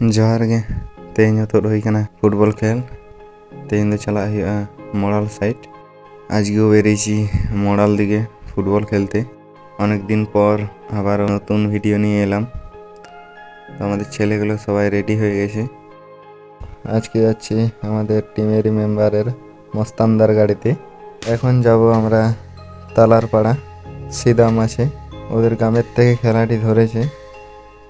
जोहार गे तेज तुद हुई कना फुटबॉल खेल तेज दो चला हुआ मोड़ाल साइड आज के बेरिয়েছি मोड़ाल दिके फुटबॉल खेलते अनेक दिन पर आबार नतून भिडियो নিয়ে এলাম তো আমাদের ছেলেগুলো সবাই রেডি হয়ে গেছে আজকে যাচ্ছি আমাদের টিমের মেম্বারের মস্তানদার গাড়িতে এখন যাব আমরা তালারপাড়া সিদাম আছে ওদের গ্রামের থেকে খেলাটি ধরেছে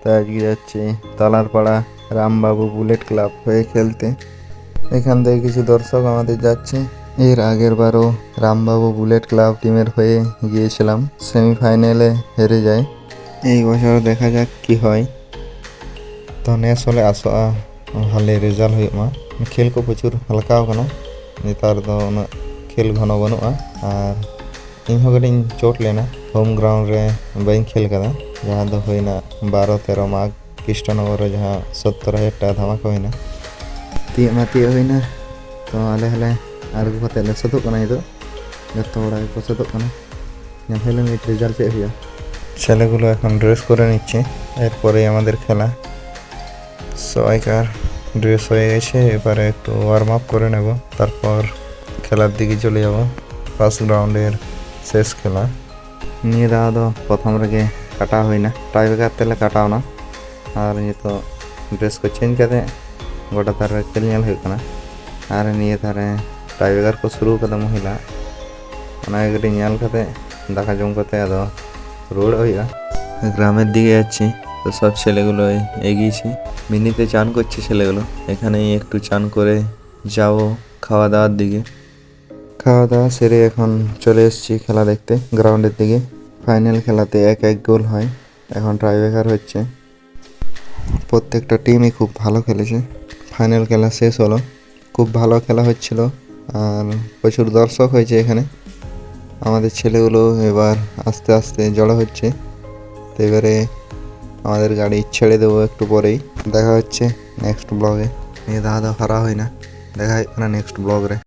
তাই আজকে যাচ্ছি তালারপাড়া রামবাবু বুলেট ক্লাব হয়ে খেলতে এখান থেকে কিছু দর্শক আমাদের যাচ্ছে এর আগের বারও রামবাবু বুলেট ক্লাব টিমের হয়ে গিয়েছিলাম সেমিফাইনালে হেরে যায় এই বছর দেখা যাক কি হয় তো নেস হলে আসা ভালো রেজাল্ট হুᱭᱩᱜ-ᱢᱟ खेल को प्रचुर हल्काव कना नेतार दो खेल घन बनुआ और इन कटिंग चोट लेना होम ग्राउंड रे बई खेल कदा जहाँ दो होइना 12-13 माघ कृष्णनगर जहाँ 70,000 टाका धमाका होइना ती होइना तो आले हले आरगु कते ले सदुक कना इदो जतो बड़ा को सदुक कना हेलेन রেজাল্ট চে হইয়া ছেলেগুলো এখন ড্রেস করে নিচ্ছে এরপরে আমাদের খেলা সবাইকার ড্রেস হয়ে গেছে এবারে একটু ওয়ার্ম আপ করে নেব তারপর খেলার দিকে চলে যাব ফার্স্ট গ্রাউন্ডের শেষ খেলা নিয়ে দাও প্রথম রেগে কাটা হয় না টাই ব্রেকার তেলে কাটাও না আর ये तो ड्रेस को चेंज करते गोटा तार खेल नेल हुई कना और निये तारे टाई ब्रेकर को शुरू कदा महिला ओना गडी नेल कते दाका जम कते आदो रोड होइगा গ্রামের দিকে যাচ্ছি তো সব ছেলেগুলো এগিয়েছে মিনিতে চান করছে ছেলেগুলো এখানেই একটু চান করে যাব খাওয়া দাওয়ার দিকে খাওয়া দাওয়া সেরে এখন চলে এসেছি খেলা দেখতে গ্রাউন্ডের দিকে ফাইনাল খেলাতে এক গোল হয় এখন টাই ব্রেকার হচ্ছে প্রত্যেকটা টিমই খুব ভালো খেলেছে ফাইনাল খেলা শেষ হলো খুব ভালো খেলা হচ্ছিল আর প্রচুর দর্শক হয়েছে এখানে আমাদের ছেলেগুলো এবার আস্তে আস্তে জড়ো হচ্ছে তো এবারে আমাদের গাড়ি ছেড়ে দেবো একটু পরেই দেখা হচ্ছে নেক্সট ব্লগে নিয়ে দাদা হারা হয় না দেখা হয় না নেক্সট ব্লগ রে।